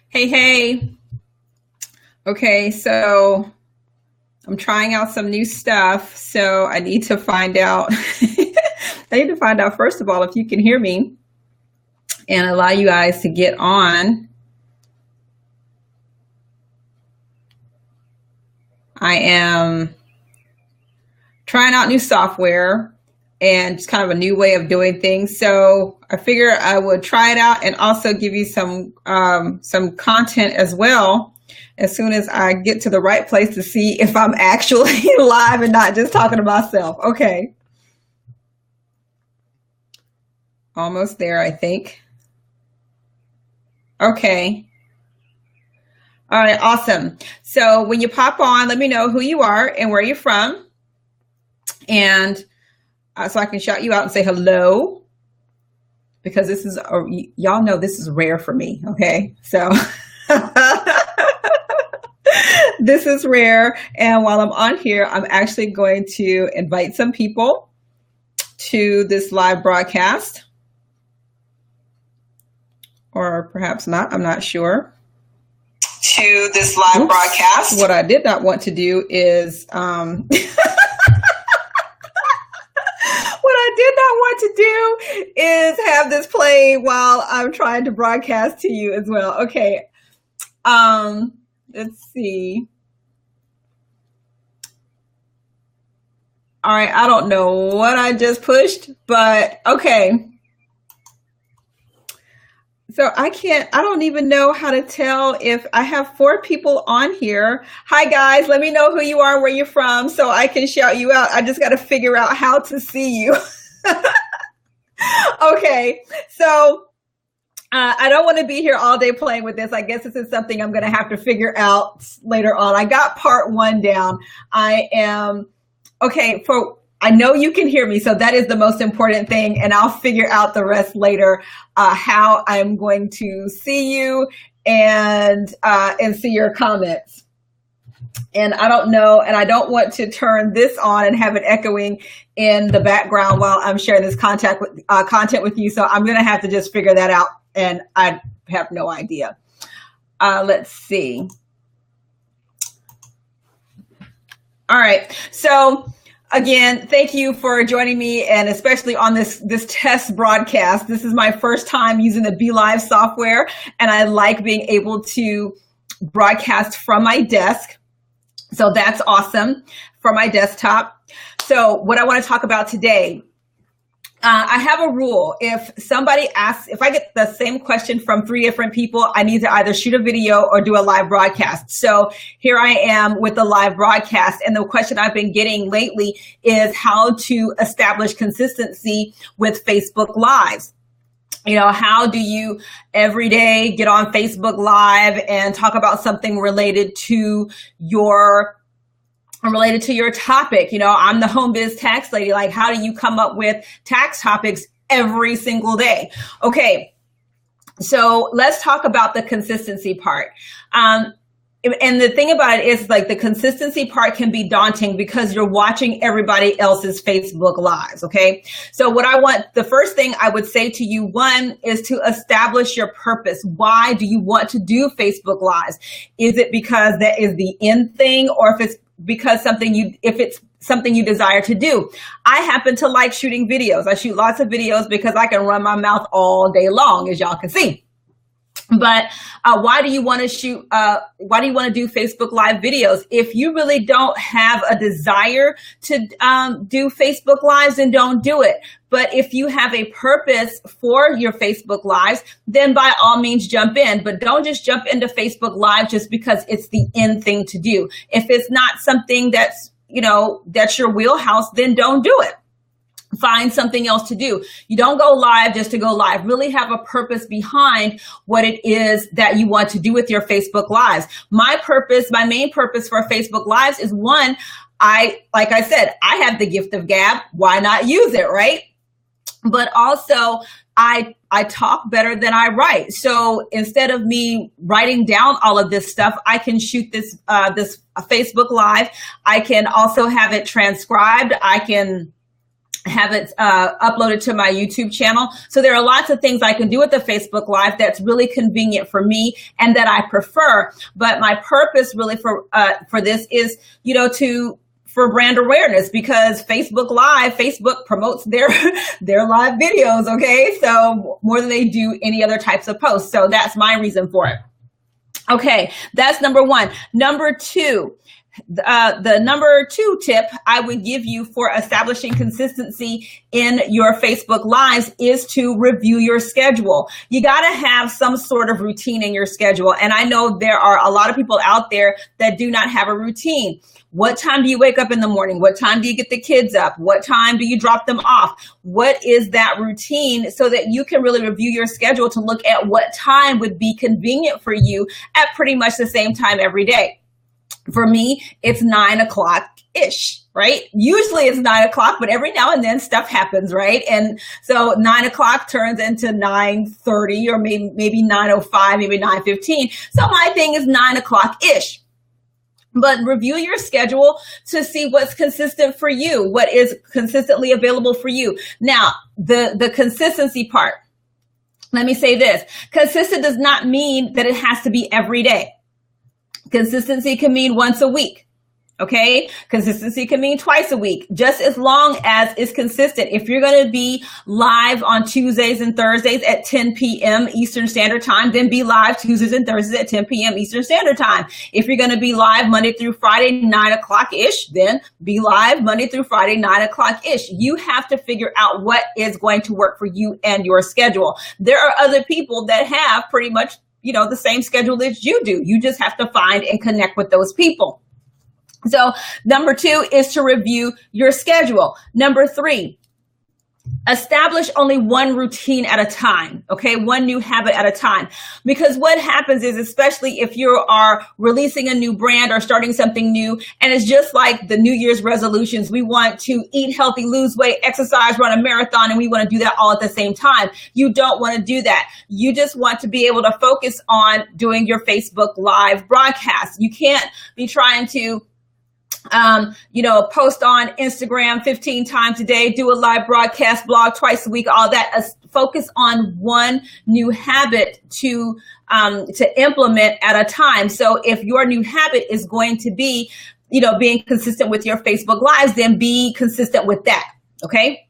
Hey, hey. Okay, so I'm trying out some new stuff. So I need to find out. I need to find out, first of all, if you can hear me and allow you guys to get on. I am trying out new software and just kind of a new way of doing things. So I figure I would try it out and also give you some content as well as soon as I get to the right place to see if I'm actually live and not just talking to myself. Okay, almost there, I think. Okay. All right, awesome. So when you pop on, let me know who you are and where you're from, and so I can shout you out and say hello because y'all know this is rare for me. Okay, so this is rare, and while I'm on here, I'm actually going to invite some people to this live broadcast, or perhaps not. I'm not sure. To this live broadcast. What I did not want to do is what I did not want to do is have this play while I'm trying to broadcast to you as well. Okay. Let's see. All right, I don't know what I just pushed, but okay. So I don't even know how to tell if I have four people on here. Hi guys, let me know who you are, where you're from, so I can shout you out. I just got to figure out how to see you. Okay, so I don't want to be here all day playing with this. I guess this is something I'm going to have to figure out later on. I got part one down. Okay, I know you can hear me, so that is the most important thing, and I'll figure out the rest later, how I'm going to see you and see your comments. And I don't know, and I don't want to turn this on and have it echoing in the background while I'm sharing this content with you, so I'm going to have to just figure that out, and I have no idea. Let's see. All right, so again, thank you for joining me, and especially on this test broadcast. This is my first time using the BeLive software, and I like being able to broadcast from my desk. So that's awesome, from my desktop. So what I want to talk about today, I have a rule. If somebody asks, if I get the same question from three different people, I need to either shoot a video or do a live broadcast. So here I am with the live broadcast. And the question I've been getting lately is how to establish consistency with Facebook Lives. You know, how do you every day get on Facebook Live and talk about something related to your topic? You know, I'm the home biz tax lady. Like, how do you come up with tax topics every single day? Okay, so let's talk about the consistency part. And the thing about it is, like, the consistency part can be daunting because you're watching everybody else's Facebook Lives, okay? So the first thing I would say to you, one, is to establish your purpose. Why do you want to do Facebook Lives? Is it because that is the end thing, or if it's because if it's something you desire to do? I happen to like shooting videos. I shoot lots of videos because I can run my mouth all day long, as y'all can see. But why do you want to shoot? Why do you want to do Facebook Live videos? If you really don't have a desire to do Facebook Lives, then don't do it. But if you have a purpose for your Facebook Lives, then by all means jump in. But don't just jump into Facebook Live just because it's the end thing to do. If it's not something that's your wheelhouse, then don't do it. Find something else to do. You don't go live just to go live. Really have a purpose behind what it is that you want to do with your Facebook Lives. My main purpose for Facebook Lives is, one, like I said, I have the gift of gab. Why not use it, right? But also, I talk better than I write. So instead of me writing down all of this stuff, I can shoot this Facebook Live. I can also have it transcribed. I can have it uploaded to my YouTube channel. So there are lots of things I can do with the Facebook Live that's really convenient for me and that I prefer. But my purpose really for this is, for brand awareness, because Facebook promotes their live videos. Okay. So more than they do any other types of posts. So that's my reason for it. Okay. That's number one. Number two, the number two tip I would give you for establishing consistency in your Facebook Lives is to review your schedule. You got to have some sort of routine in your schedule. And I know there are a lot of people out there that do not have a routine. What time do you wake up in the morning? What time do you get the kids up? What time do you drop them off? What is that routine so that you can really review your schedule to look at what time would be convenient for you at pretty much the same time every day? For me, it's 9 o'clock-ish, right? Usually it's 9 o'clock, but every now and then stuff happens, right? And so 9 o'clock turns into 9:30 or maybe 9:05, maybe 9:15. So my thing is 9 o'clock-ish. But review your schedule to see what's consistent for you, what is consistently available for you. Now, the consistency part, let me say this. Consistent does not mean that it has to be every day. Consistency can mean once a week. Okay. Consistency can mean twice a week, just as long as it's consistent. If you're going to be live on Tuesdays and Thursdays at 10 p.m. Eastern Standard Time, then be live Tuesdays and Thursdays at 10 p.m. Eastern Standard Time. If you're going to be live Monday through Friday, 9 o'clock-ish, then be live Monday through Friday, 9 o'clock-ish. You have to figure out what is going to work for you and your schedule. There are other people that have pretty much, the same schedule as you do. You just have to find and connect with those people. So number two is to review your schedule. Number three, establish only one routine at a time, okay? One new habit at a time. Because what happens is, especially if you are releasing a new brand or starting something new, and it's just like the New Year's resolutions, we want to eat healthy, lose weight, exercise, run a marathon, and we want to do that all at the same time. You don't want to do that. You just want to be able to focus on doing your Facebook Live broadcast. You can't be trying to post on Instagram 15 times a day, do a live broadcast, blog twice a week, all that. Focus on one new habit to implement at a time. So if your new habit is going to be, being consistent with your Facebook Lives, then be consistent with that. Okay.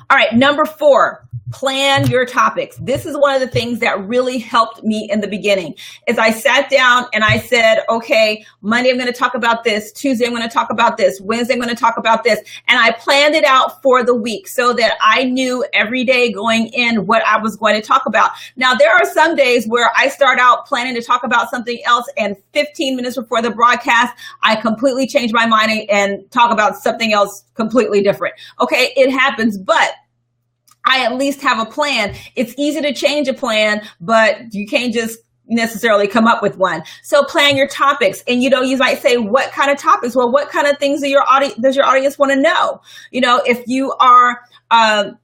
All right. Number 4. Plan your topics. This is one of the things that really helped me in the beginning. Is I sat down and I said, okay, Monday I'm going to talk about this. Tuesday I'm going to talk about this. Wednesday I'm going to talk about this. And I planned it out for the week so that I knew every day going in what I was going to talk about. Now, there are some days where I start out planning to talk about something else, and 15 minutes before the broadcast, I completely change my mind and talk about something else completely different. Okay, it happens, but I at least have a plan. It's easy to change a plan, but you can't just necessarily come up with one. So plan your topics. And, you might say, what kind of topics? Well, what kind of things does your audience want to know? If you are, a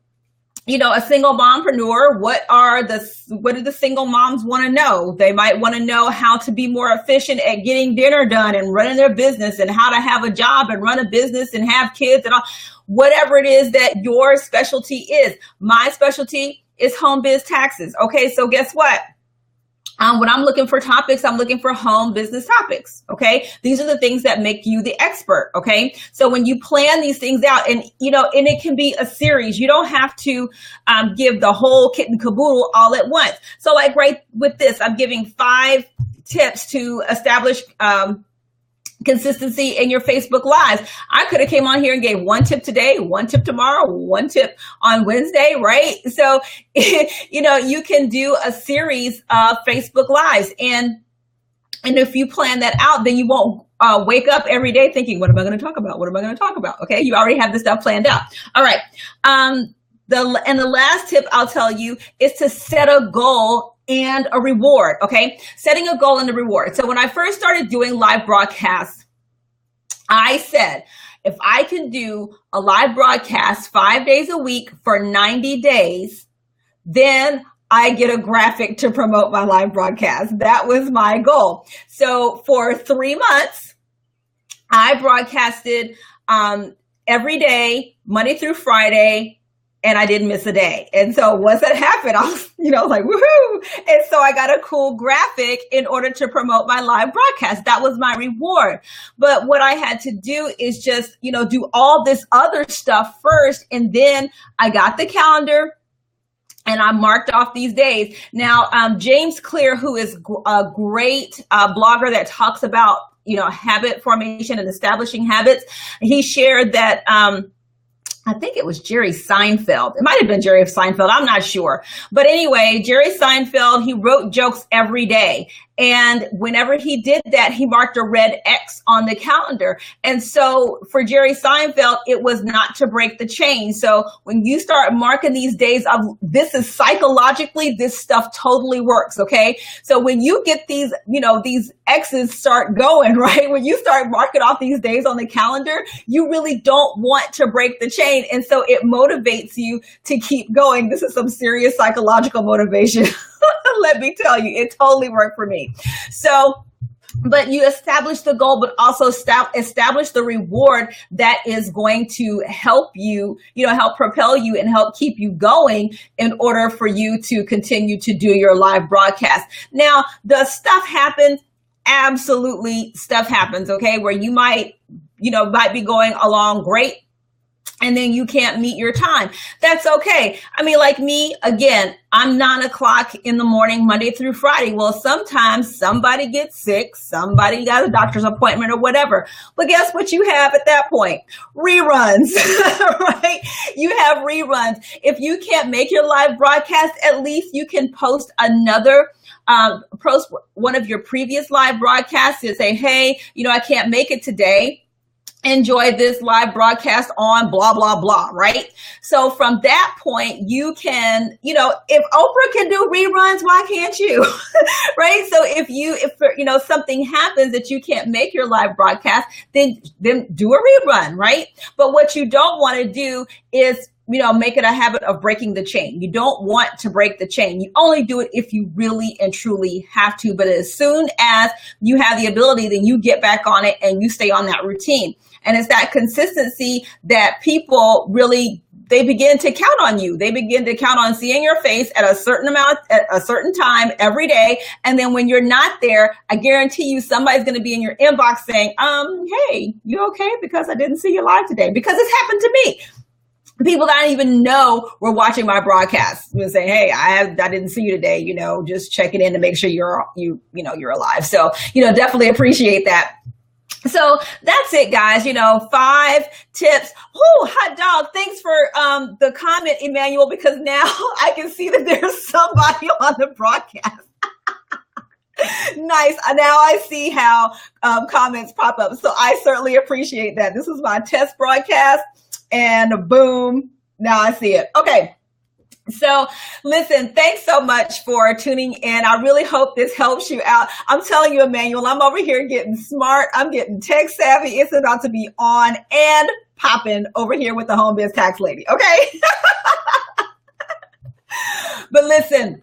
single mompreneur, what do the single moms want to know? They might want to know how to be more efficient at getting dinner done and running their business, and how to have a job and run a business and have kids and all. Whatever it is that your specialty is. My specialty is home biz taxes. Okay, so guess what? When I'm looking for topics, I'm looking for home business topics. Okay, these are the things that make you the expert. Okay, so when you plan these things out, and and it can be a series. You don't have to give the whole kit and caboodle all at once. So like right with this, I'm giving 5 tips to establish consistency in your Facebook Lives. I could have came on here and gave 1 tip today, 1 tip tomorrow, 1 tip on Wednesday, right? So, you can do a series of Facebook Lives, and if you plan that out, then you won't wake up every day thinking, what am I going to talk about? What am I going to talk about? Okay. You already have this stuff planned out. All right. The last tip I'll tell you is to set a goal and a reward. Okay. Setting a goal and a reward. So when I first started doing live broadcasts, I said, if I can do a live broadcast 5 days a week for 90 days, then I get a graphic to promote my live broadcast. That was my goal. So for 3 months, I broadcasted every day, Monday through Friday, and I didn't miss a day. And so once that happened, I was, like, woohoo. And so I got a cool graphic in order to promote my live broadcast. That was my reward. But what I had to do is just, do all this other stuff first. And then I got the calendar and I marked off these days. Now, James Clear, who is a great blogger that talks about, habit formation and establishing habits, he shared that, I think it was Jerry Seinfeld. It might have been Jerry Seinfeld. I'm not sure. But anyway, Jerry Seinfeld, he wrote jokes every day. And whenever he did that, he marked a red X on the calendar. And so for Jerry Seinfeld, it was not to break the chain. So when you start marking these days of this is psychologically, this stuff totally works. Okay. So when you get these, these X's start going, right? When you start marking off these days on the calendar, you really don't want to break the chain. And so it motivates you to keep going. This is some serious psychological motivation. Let me tell you, it totally worked for me. So, but you establish the goal, but also establish the reward that is going to help you, help propel you and help keep you going in order for you to continue to do your live broadcast. Now, the stuff happens. Absolutely, stuff happens, okay, where you might be going along great, and then you can't meet your time. That's okay. I mean, like me, again, I'm 9:00 in the morning, Monday through Friday. Well, sometimes somebody gets sick, somebody got a doctor's appointment or whatever. But guess what you have at that point? Reruns, right? You have reruns. If you can't make your live broadcast, at least you can post one of your previous live broadcasts and say, hey, I can't make it today. Enjoy this live broadcast on blah, blah, blah, right? So from that point, you can, if Oprah can do reruns, why can't you? Right? So if something happens that you can't make your live broadcast, then do a rerun, right? But what you don't want to do is make it a habit of breaking the chain. You don't want to break the chain. You only do it if you really and truly have to. But as soon as you have the ability, then you get back on it and you stay on that routine. And it's that consistency that people really, they begin to count on you. They begin to count on seeing your face at a certain amount, at a certain time every day. And then when you're not there, I guarantee you somebody's going to be in your inbox saying, hey, you okay? Because I didn't see you live today. Because it's happened to me. People that I didn't even know were watching my broadcast and say, hey, I didn't see you today, just checking in to make sure you're alive. So, definitely appreciate that. So that's it, guys. 5 tips. Oh, hot dog. Thanks for the comment, Emmanuel, because now I can see that there's somebody on the broadcast. Nice. Now I see how comments pop up. So I certainly appreciate that. This is my test broadcast and boom. Now I see it. Okay. So listen, thanks so much for tuning in. I really hope this helps you out. I'm telling you, Emmanuel, I'm over here getting smart. I'm getting tech savvy. It's about to be on and popping over here with the Home Biz Tax Lady. Okay. But listen,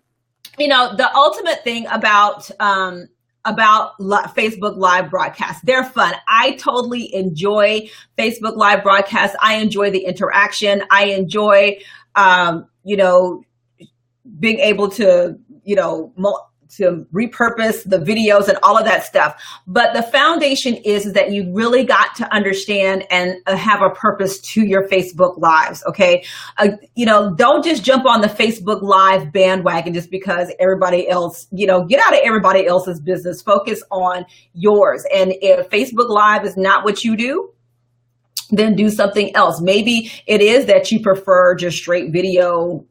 the ultimate thing about Facebook live broadcasts, they're fun. I totally enjoy Facebook live broadcasts. I enjoy the interaction. I enjoy, being able to, to repurpose the videos and all of that stuff. But the foundation is that you really got to understand and have a purpose to your Facebook lives. Okay. Don't just jump on the Facebook live bandwagon just because everybody else, get out of everybody else's business. Focus on yours. And if Facebook live is not what you do, then do something else. Maybe it is that you prefer just straight video.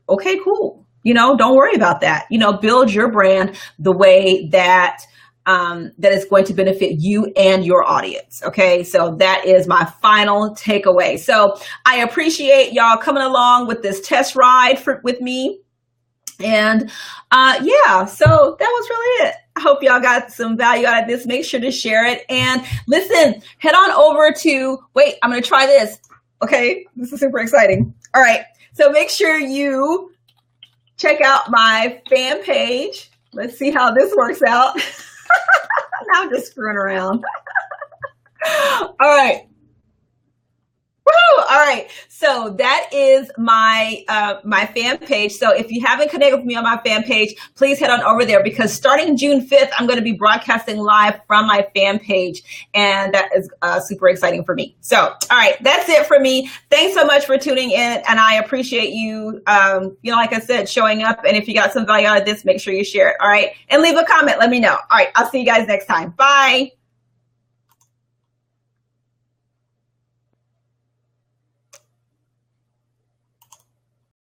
Okay, cool. Don't worry about that. Build your brand the way that that is going to benefit you and your audience. Okay, so that is my final takeaway. So I appreciate y'all coming along with this test ride with me. And so that was really it. I hope y'all got some value out of this. Make sure to share it. And listen, head on over I'm going to try this. Okay, this is super exciting. All right, so make sure you check out my fan page. Let's see how this works out. Now I'm just screwing around. All right. Woo! All right. So that is my my fan page. So if you haven't connected with me on my fan page, please head on over there, because starting June 5th, I'm going to be broadcasting live from my fan page. And that is super exciting for me. So, all right, that's it for me. Thanks so much for tuning in. And I appreciate you, like I said, showing up. And if you got some value out of this, make sure you share it. All right. And leave a comment. Let me know. All right. I'll see you guys next time. Bye.